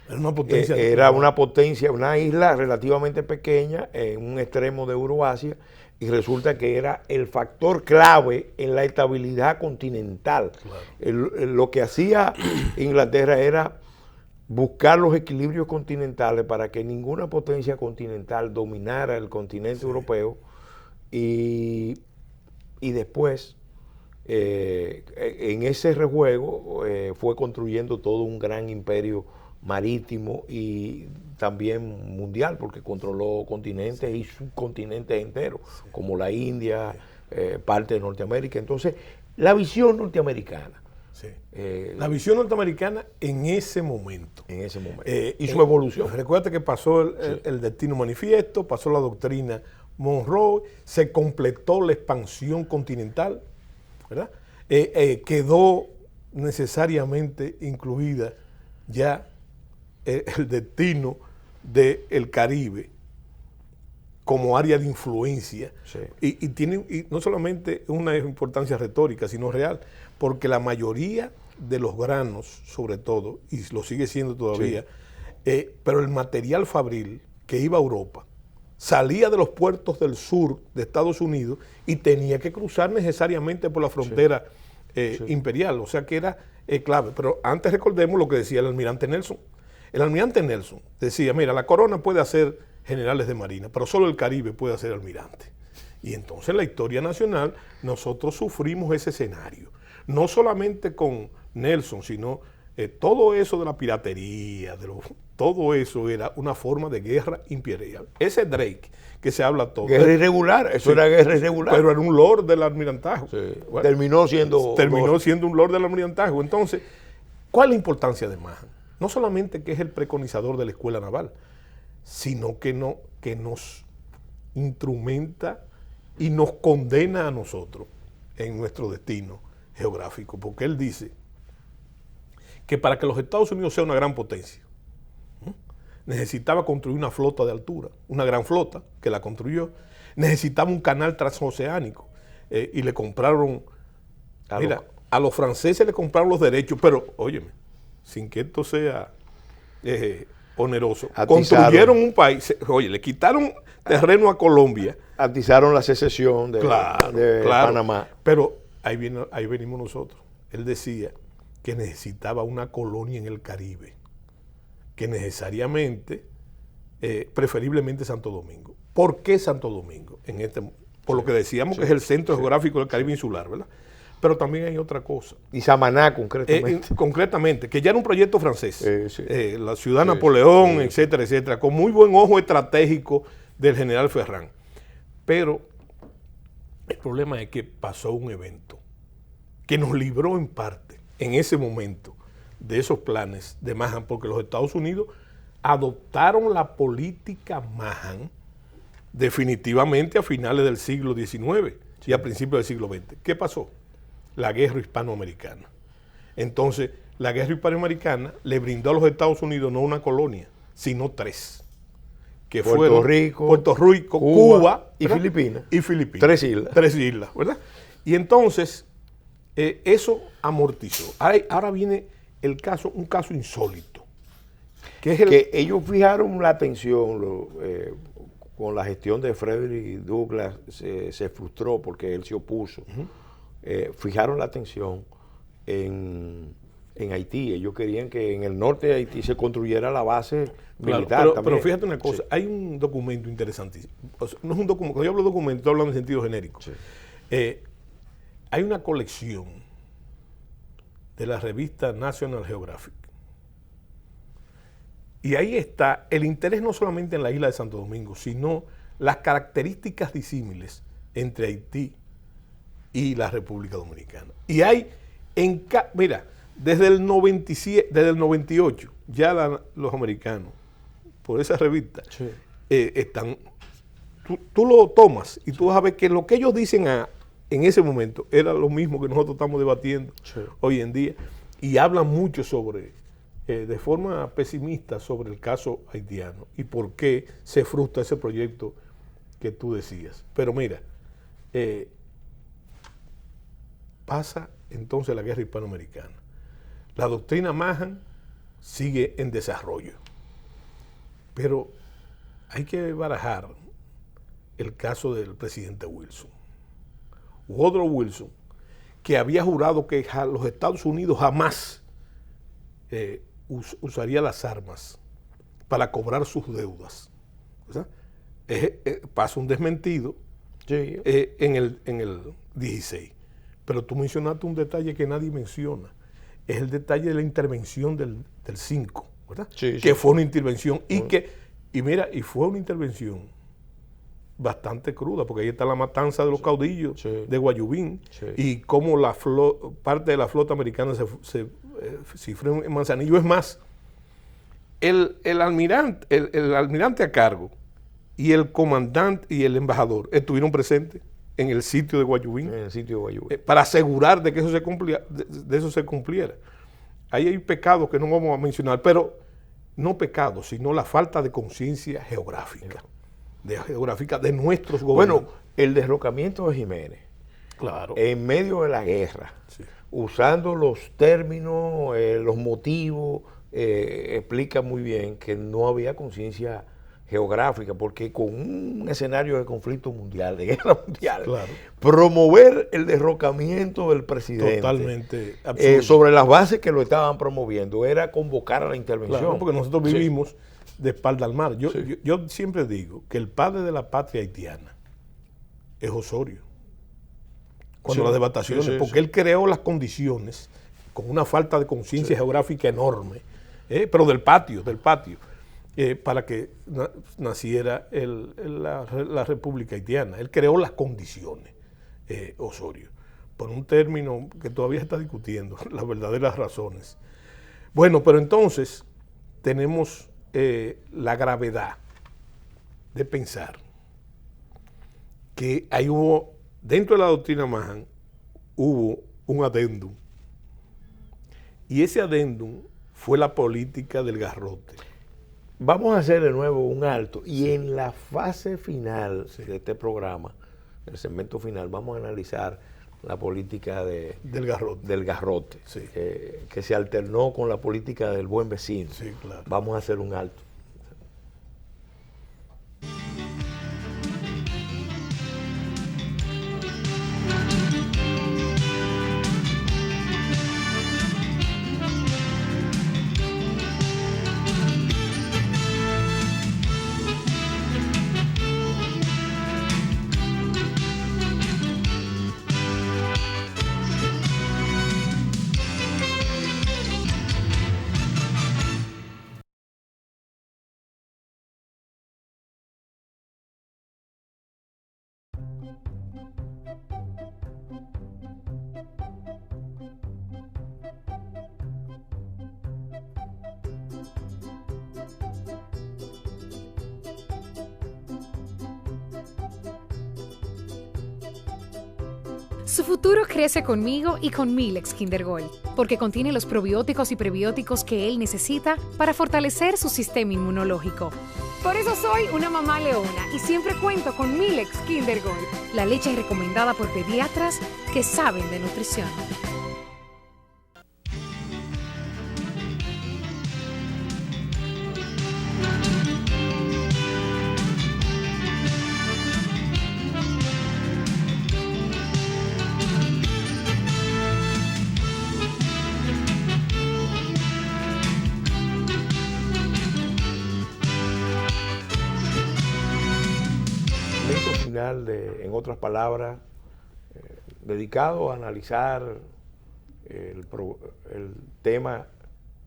era una potencia, una isla relativamente pequeña en un extremo de Euroasia, y resulta que era el factor clave en la estabilidad continental. Claro. Lo que hacía Inglaterra era buscar los equilibrios continentales para que ninguna potencia continental dominara el continente europeo, y después en ese rejuego fue construyendo todo un gran imperio marítimo y también mundial, porque controló continentes y subcontinentes enteros, como la India, parte de Norteamérica. Entonces, la visión norteamericana. Sí. La visión norteamericana en ese momento. Y su evolución. Recuerda que pasó el destino manifiesto, pasó la doctrina Monroe, se completó la expansión continental, ¿verdad? Quedó necesariamente incluida ya el destino del Caribe como área de influencia. Sí. Y tiene y no solamente una importancia retórica, sino real, porque la mayoría de los granos, sobre todo, y lo sigue siendo todavía, pero el material fabril que iba a Europa salía de los puertos del sur de Estados Unidos y tenía que cruzar necesariamente por la frontera imperial, o sea que era clave. Pero antes recordemos lo que decía el almirante Nelson. El almirante Nelson decía, mira, la corona puede hacer generales de marina, pero solo el Caribe puede hacer almirante. Y entonces en la historia nacional nosotros sufrimos ese escenario, no solamente con Nelson, sino todo eso de la piratería, todo eso era una forma de guerra imperial. Ese Drake que se habla todo. Guerra irregular, eso era guerra irregular. Pero era un lord del almirantajo. Sí. Bueno, terminó siendo un lord del almirantajo. Entonces, ¿cuál es la importancia de Mahan? No solamente que es el preconizador de la escuela naval, sino que nos instrumenta y nos condena a nosotros en nuestro destino geográfico, porque él dice que para que los Estados Unidos sea una gran potencia, necesitaba construir una flota de altura, una gran flota que la construyó, necesitaba un canal transoceánico y le compraron, a los franceses le compraron los derechos, pero óyeme, sin que esto sea oneroso, construyeron un país, oye, le quitaron terreno a Colombia. Atizaron la secesión de Panamá. Pero ahí venimos nosotros. Él decía que necesitaba una colonia en el Caribe, que necesariamente, preferiblemente Santo Domingo. ¿Por qué Santo Domingo? Por lo que decíamos que es el centro geográfico del Caribe insular, ¿verdad? Pero también hay otra cosa. Y Samaná, concretamente. Concretamente, que ya era un proyecto francés. La ciudad Napoleón, etcétera, etcétera, con muy buen ojo estratégico del general Ferrán. Pero el problema es que pasó un evento que nos libró en parte, en ese momento, de esos planes de Mahan, porque los Estados Unidos adoptaron la política Mahan definitivamente a finales del siglo XIX y a principios del siglo XX. ¿Qué pasó? La guerra hispanoamericana. Entonces, la guerra hispanoamericana le brindó a los Estados Unidos no una colonia, sino tres. Que Puerto Rico, Cuba y Filipinas. Tres islas, ¿verdad? Y entonces, eso amortizó. Ahora viene un caso insólito. Que ellos fijaron la atención con la gestión de Frederick Douglass, se frustró porque él se opuso. Fijaron la atención en Haití. Ellos querían que en el norte de Haití se construyera la base militar también. Pero fíjate una cosa, hay un documento interesantísimo. O sea, no es un documento, cuando yo hablo de documento, estoy hablando en sentido genérico. Sí. Hay una colección de la revista National Geographic. Y ahí está el interés no solamente en la isla de Santo Domingo, sino las características disímiles entre Haití y la República Dominicana. Y hay, mira, desde el 98, ya los americanos, por esa revista, están, tú lo tomas y tú vas a ver que lo que ellos dicen en ese momento era lo mismo que nosotros estamos debatiendo hoy en día, y hablan mucho de forma pesimista sobre el caso haitiano y por qué se frustra ese proyecto que tú decías. Pero mira, pasa entonces la guerra hispanoamericana. La doctrina Mahan sigue en desarrollo. Pero hay que barajar el caso del presidente Wilson. Woodrow Wilson, que había jurado que los Estados Unidos jamás usaría las armas para cobrar sus deudas. Pasa un desmentido en el 16. Pero tú mencionaste un detalle que nadie menciona. Es el detalle de la intervención del 5, ¿verdad? Que fue una intervención y fue una intervención bastante cruda, porque ahí está la matanza de los caudillos de Guayubín y cómo parte de la flota americana se cifró en Manzanillo. Es más, el almirante a cargo y el comandante y el embajador estuvieron presentes en el sitio de Guayubín, para asegurar de que eso se cumpliera. Ahí hay pecados que no vamos a mencionar, pero no pecados, sino la falta de conciencia geográfica. geográfica de nuestros gobiernos. Bueno, el derrocamiento de Jiménez, claro, en medio de la guerra, sí, usando los términos, los motivos, explica muy bien que no había conciencia geográfica, porque con un escenario de conflicto mundial, de guerra mundial, claro, promover el derrocamiento del presidente totalmente absurdo. sobre las bases que lo estaban promoviendo era convocar a la intervención. Claro, porque nosotros Sí. vivimos de espalda al mar. Sí. Yo siempre digo que el padre de la patria haitiana es Osorio. Cuando Sí, las devastaciones, sí, sí, porque sí. él creó las condiciones con una falta de conciencia geográfica enorme, pero del patio, para que naciera la República Haitiana. Él creó las condiciones, Osorio, por un término que todavía se está discutiendo, las verdaderas razones. Bueno, pero entonces tenemos la gravedad de pensar que dentro de la doctrina Mahan, hubo un adendum. Y ese adendum fue la política del garrote. Vamos a hacer de nuevo un alto y en la fase final de este programa, el segmento final, vamos a analizar la política Del garrote. del garrote, Sí. que se alternó con la política del buen vecino. Sí, claro. Vamos a hacer un alto. Su futuro crece conmigo y con Milex Kinder Gold, porque contiene los probióticos y prebióticos que él necesita para fortalecer su sistema inmunológico. Por eso soy una mamá leona y siempre cuento con Milex Kinder Gold, la leche recomendada por pediatras que saben de nutrición. Final en otras palabras, dedicado a analizar el tema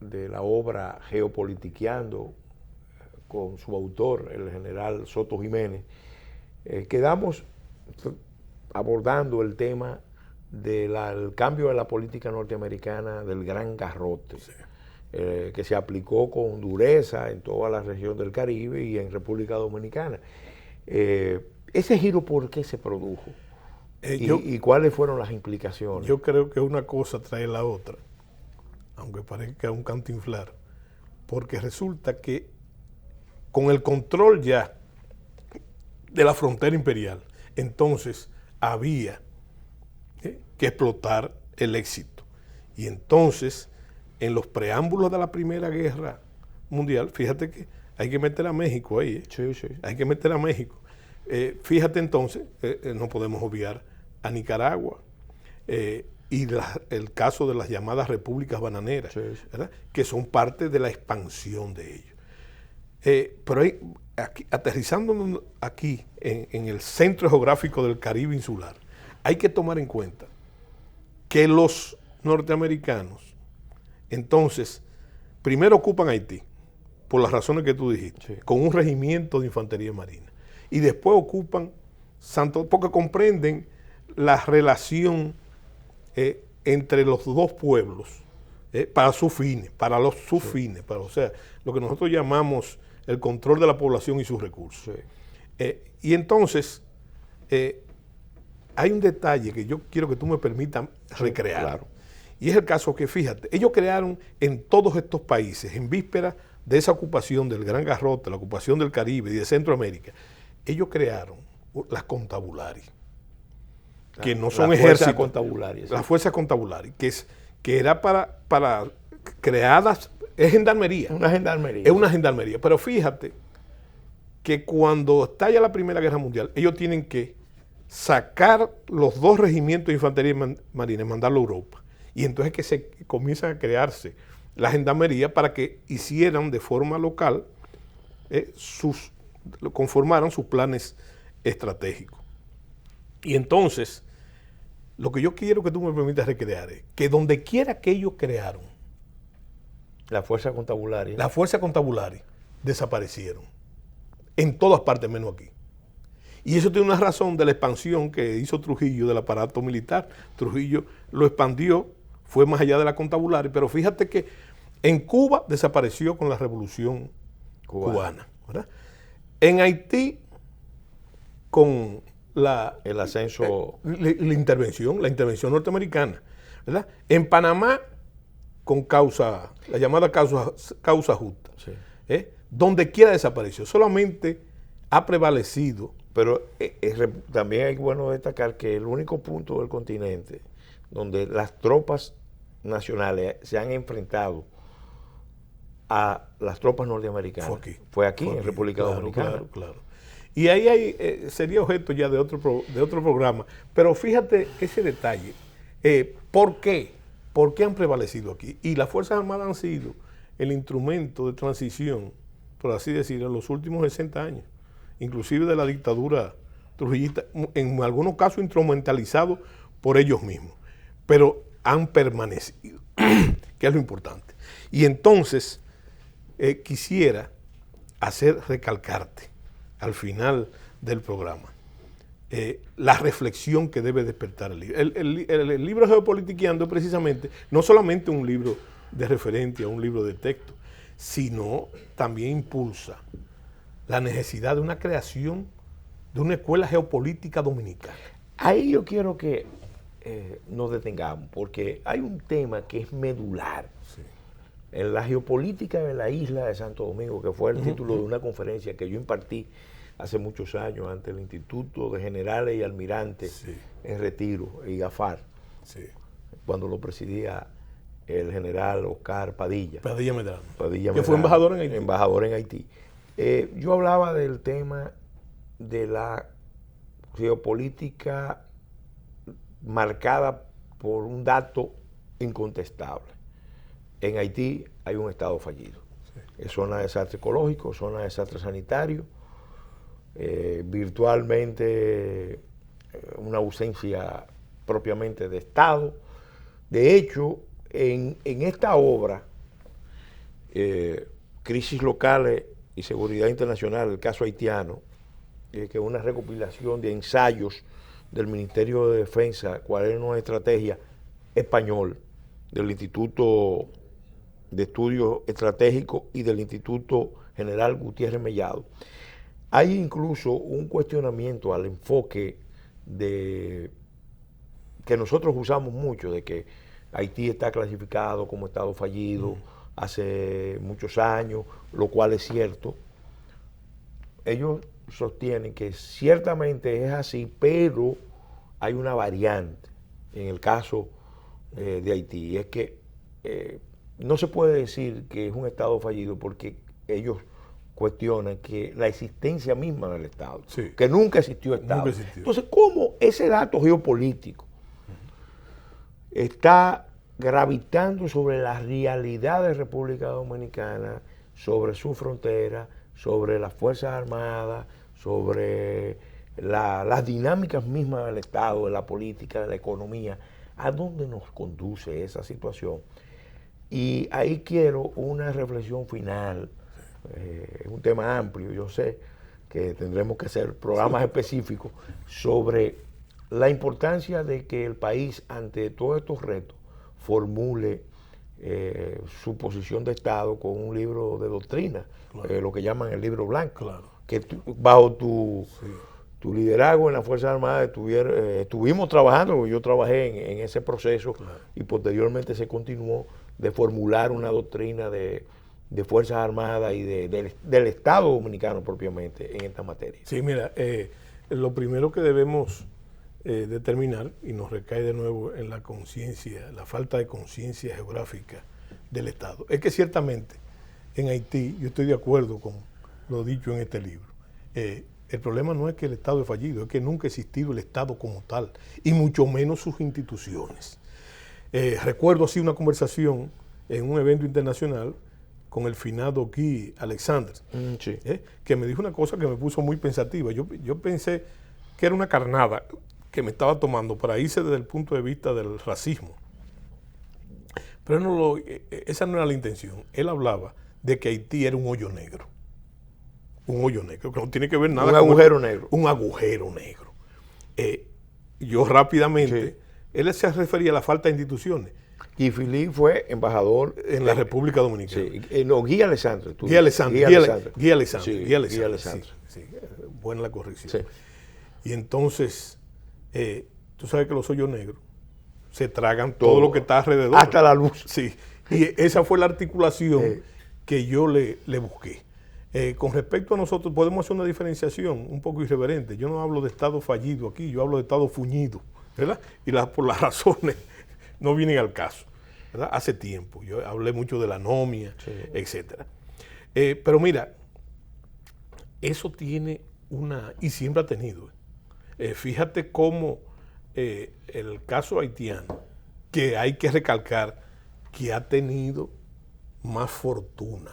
de la obra Geopolitiqueando con su autor, el general Soto Jiménez. Quedamos abordando el tema del cambio de la política norteamericana del gran garrote, sí, que se aplicó con dureza en toda la región del Caribe y en República Dominicana. Ese giro, ¿por qué se produjo? ¿Y cuáles fueron las implicaciones? Yo creo que una cosa trae la otra, aunque parezca un cantinflar, porque resulta que con el control ya de la frontera imperial, entonces había que explotar el éxito. Y entonces, en los preámbulos de la Primera Guerra Mundial, fíjate que hay que meter a México ahí. Sí, sí. Hay que meter a México. Fíjate entonces, no podemos obviar a Nicaragua y el caso de las llamadas repúblicas bananeras, sí, sí, ¿verdad? Que son parte de la expansión de ellos. Pero aterrizando aquí en el centro geográfico del Caribe insular, hay que tomar en cuenta que los norteamericanos entonces primero ocupan Haití, por las razones que tú dijiste, sí, con un regimiento de infantería marina. Y después ocupan Santo, porque comprenden la relación entre los dos pueblos para sus fines, o sea, lo que nosotros llamamos el control de la población y sus recursos. Sí. Y entonces, hay un detalle que yo quiero que tú me permitas recrear. Claro. Y es el caso que, fíjate, ellos crearon en todos estos países, en vísperas de esa ocupación del Gran Garrote, la ocupación del Caribe y de Centroamérica, ellos crearon las contabulares, que no son la ejércitos. Contabulares, sí. Las fuerzas contabulares, que era para creadas, es gendarmería. Una gendarmería. Es una gendarmería. Pero fíjate que cuando estalla la Primera Guerra Mundial, ellos tienen que sacar los 2 regimientos de infantería marina y mandarlo a Europa. Y entonces que se comienzan a crearse la gendarmería para que hicieran de forma local, conformaran sus planes estratégicos. Y entonces, lo que yo quiero que tú me permitas recrear es que donde quiera que ellos crearon La fuerza contabulares. las fuerzas contabulares, desaparecieron. En todas partes, menos aquí. Y eso tiene una razón de la expansión que hizo Trujillo del aparato militar. Trujillo lo expandió, fue más allá de la contabulares, pero fíjate que en Cuba desapareció con la revolución cubana, ¿verdad? En Haití, con el ascenso, la intervención norteamericana, ¿verdad? En Panamá, con la llamada causa justa. sí. Donde quiera desapareció, solamente ha prevalecido. Pero también hay bueno destacar que el único punto del continente donde las tropas nacionales se han enfrentado a las tropas norteamericanas fue aquí, en República Dominicana. Claro. Y ahí sería objeto ya de otro programa. Pero fíjate ese detalle. ¿Por qué? ¿Por qué han prevalecido aquí? Y las Fuerzas Armadas han sido el instrumento de transición, por así decirlo, en los últimos 60 años, inclusive de la dictadura trujillista, en algunos casos instrumentalizados por ellos mismos, pero han permanecido, que es lo importante. Y entonces quisiera recalcarte al final del programa la reflexión que debe despertar el libro. El libro Geopolitiqueando precisamente, no solamente un libro de referencia, un libro de texto, sino también impulsa la necesidad de una creación de una escuela geopolítica dominicana. Ahí yo quiero que nos detengamos, porque hay un tema que es medular. Sí. En la geopolítica de la isla de Santo Domingo, que fue el título de una conferencia que yo impartí hace muchos años ante el Instituto de Generales y Almirantes en Retiro, IGAFAR, cuando lo presidía el general Oscar Padilla. Padilla Medrano. Que fue embajador en Haití. Embajador en Haití. Yo hablaba del tema de la geopolítica marcada por un dato incontestable. En Haití hay un estado fallido. Es zona de desastre ecológico, zona de desastre sanitario, virtualmente una ausencia propiamente de Estado. De hecho, en esta obra, Crisis Locales y Seguridad Internacional, el caso haitiano, que es una recopilación de ensayos del Ministerio de Defensa, cuál es una estrategia español, del Instituto de Estudios Estratégicos y del Instituto General Gutiérrez Mellado. Hay incluso un cuestionamiento al enfoque que nosotros usamos mucho, de que Haití está clasificado como estado fallido hace muchos años, lo cual es cierto. Ellos sostienen que ciertamente es así, pero hay una variante en el caso de Haití, y es que no se puede decir que es un estado fallido porque ellos cuestionan que la existencia misma del Estado, que nunca existió Estado. Nunca existió. Entonces, ¿cómo ese dato geopolítico está gravitando sobre la realidad de República Dominicana, sobre su frontera, sobre las Fuerzas Armadas, sobre las dinámicas mismas del Estado, de la política, de la economía? ¿A dónde nos conduce esa situación? Y ahí quiero una reflexión final. Es un tema amplio, yo sé que tendremos que hacer programas específicos sobre la importancia de que el país, ante todos estos retos, formule su posición de Estado con un libro de doctrina, lo que llaman el libro blanco, que bajo tu liderazgo en las Fuerzas Armadas estuvimos trabajando, yo trabajé en ese proceso y posteriormente se continuó de formular una doctrina de de Fuerzas Armadas y del Estado Dominicano propiamente en esta materia? Sí, mira, lo primero que debemos determinar, y nos recae de nuevo en la conciencia, la falta de conciencia geográfica del Estado, es que ciertamente en Haití, yo estoy de acuerdo con lo dicho en este libro, el problema no es que el Estado es fallido, es que nunca ha existido el Estado como tal, y mucho menos sus instituciones. Recuerdo así una conversación en un evento internacional con el finado Guy Alexander, Sí. que me dijo una cosa que me puso muy pensativa. Yo pensé que era una carnada que me estaba tomando para irse desde el punto de vista del racismo. Pero esa no era la intención. Él hablaba de que Haití era un hoyo negro. Un hoyo negro, que no tiene que ver nada con... Un agujero negro. Un agujero negro. Yo rápidamente, sí. Él se refería a la falta de instituciones. Y Philippe fue embajador en la República Dominicana. Sí. No, Guy Alexandre. Guy Alexandre. Sí. Buena la corrección. Sí. Y entonces, tú sabes que los hoyos negros se tragan todo lo que está alrededor. Hasta la luz. Sí. Y esa fue la articulación que yo le busqué. Con respecto a nosotros, podemos hacer una diferenciación un poco irreverente. Yo no hablo de Estado fallido aquí, yo hablo de Estado fuñido, ¿verdad? Y por las razones no vienen al caso, ¿verdad? Hace tiempo, yo hablé mucho de la anomia, sí, etcétera. Pero mira, eso tiene y siempre ha tenido. Fíjate cómo el caso haitiano, que hay que recalcar que ha tenido más fortuna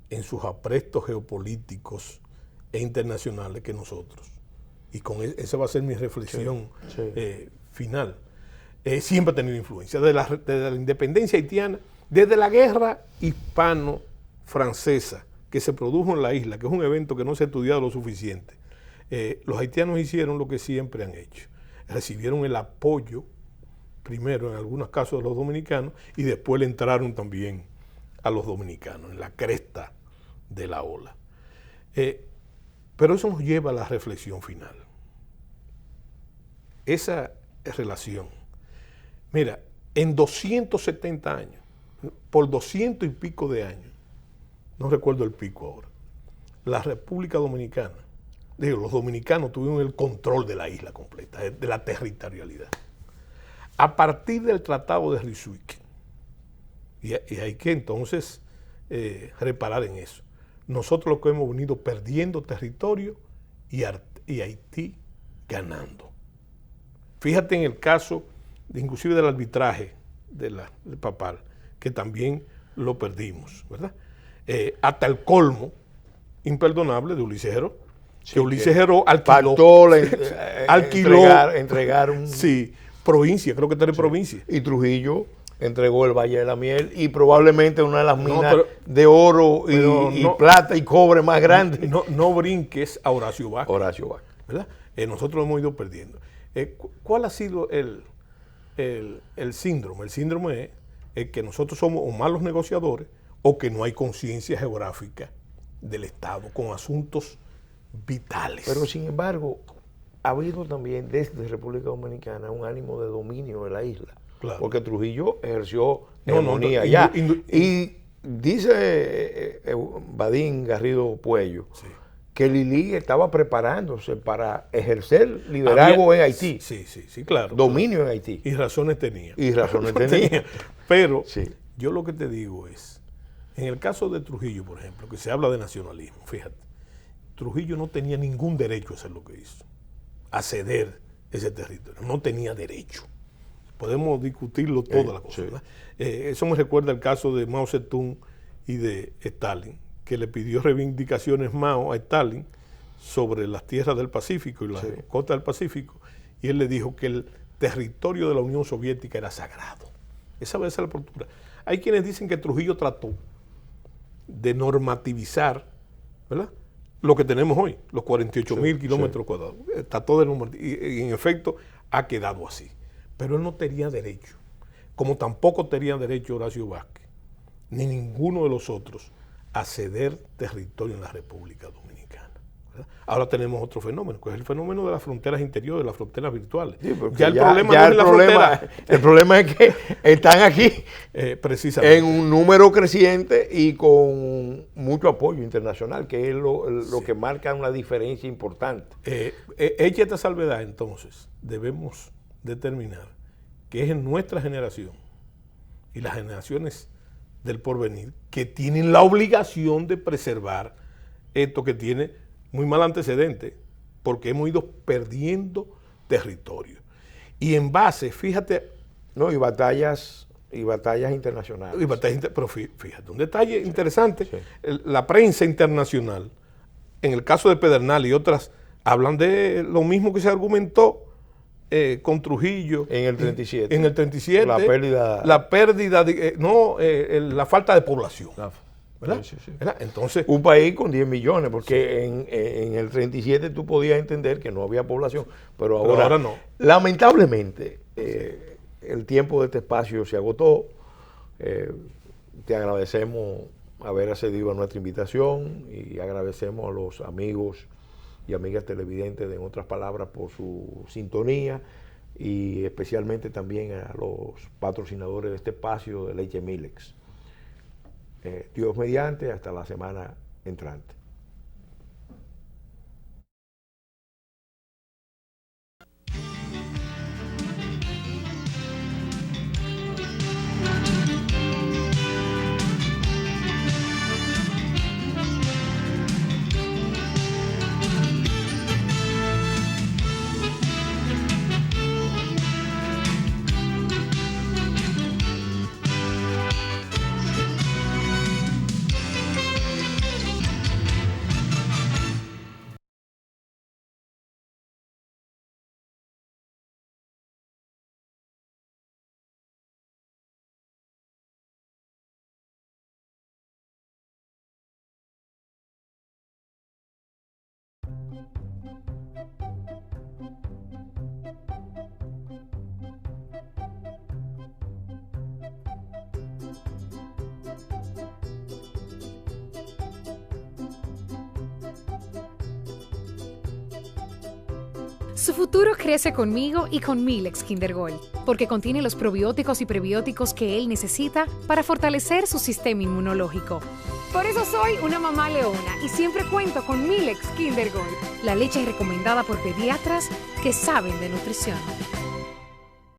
en sus aprestos geopolíticos e internacionales que nosotros. Y con esa va a ser mi reflexión final. Siempre ha tenido influencia. Desde la independencia haitiana, desde la guerra hispano-francesa que se produjo en la isla, que es un evento que no se ha estudiado lo suficiente, los haitianos hicieron lo que siempre han hecho. Recibieron el apoyo, primero en algunos casos de los dominicanos, y después le entraron también a los dominicanos, en la cresta de la ola. Pero eso nos lleva a la reflexión final. Esa relación. Mira, en 270 años, por 200 y pico de años, no recuerdo el pico ahora, la República Dominicana, los dominicanos tuvieron el control de la isla completa, de la territorialidad. A partir del Tratado de Ryswick, y hay que entonces reparar en eso. Nosotros lo que hemos venido perdiendo territorio y Haití ganando. Fíjate en el caso, inclusive del arbitraje del papal, que también lo perdimos, ¿verdad? Hasta el colmo imperdonable de Ulises Heró, que Ulises Heró alquiló entregar un... Sí, provincia, creo que era provincia. Y Trujillo entregó el Valle de la Miel y probablemente una de las minas de oro y plata y cobre más grandes. No brinques a Horacio Vázquez. Horacio Vázquez. ¿Verdad? Nosotros lo hemos ido perdiendo. ¿Cuál ha sido el síndrome? El síndrome es que nosotros somos o malos negociadores o que no hay conciencia geográfica del Estado con asuntos vitales. Pero sin embargo, ha habido también desde República Dominicana un ánimo de dominio de la isla. Claro. Porque Trujillo ejerció hegemonía allá. Y dice Badín Garrido Puello, sí, que Lili estaba preparándose para ejercer liderazgo en Haití. Sí, claro. Dominio claro. en Haití. Y razones tenía. tenía. Pero yo lo que te digo es, en el caso de Trujillo, por ejemplo, que se habla de nacionalismo, fíjate, Trujillo no tenía ningún derecho a hacer lo que hizo, a ceder ese territorio. No tenía derecho. Podemos discutirlo toda la cosa. ¿Verdad? Eso me recuerda el caso de Mao Zedong y de Stalin, que le pidió reivindicaciones Mao a Stalin sobre las tierras del Pacífico y las costas del Pacífico, y él le dijo que el territorio de la Unión Soviética era sagrado. Esa va a ser la postura. Hay quienes dicen que Trujillo trató de normativizar, ¿verdad?, lo que tenemos hoy, los 48.000 kilómetros cuadrados. Trató de normativizar, y en efecto ha quedado así. Pero él no tenía derecho, como tampoco tenía derecho Horacio Vázquez, ni ninguno de los otros, a ceder territorio en la República Dominicana. Ahora tenemos otro fenómeno, que es el fenómeno de las fronteras interiores, de las fronteras virtuales. Sí, ya el problema no es la frontera. El problema es que están aquí precisamente en un número creciente y con mucho apoyo internacional, que es lo que marca una diferencia importante. Hecha esta salvedad, entonces, debemos determinar que es en nuestra generación y las generaciones del porvenir que tienen la obligación de preservar esto que tiene muy mal antecedente, porque hemos ido perdiendo territorio. Y en base, fíjate... No, y batallas internacionales. Pero fíjate, un detalle interesante, Sí. La prensa internacional, en el caso de Pedernal y otras, hablan de lo mismo que se argumentó con Trujillo. En el 37. En el 37. La pérdida. La pérdida, la falta de población. ¿Verdad? Sí. ¿Verdad? Entonces, Un país con 10 millones, porque en el 37 tú podías entender que no había población, pero ahora no. Lamentablemente, el tiempo de este espacio se agotó. Te agradecemos haber accedido a nuestra invitación y agradecemos a los amigos y amigas televidentes de En Otras Palabras por su sintonía y especialmente también a los patrocinadores de este espacio de Leche Milex. Dios mediante, hasta la semana entrante. Su futuro crece conmigo y con Milex Kinder Gold, porque contiene los probióticos y prebióticos que él necesita para fortalecer su sistema inmunológico. Por eso soy una mamá leona y siempre cuento con Milex Kinder Gold, la leche recomendada por pediatras que saben de nutrición.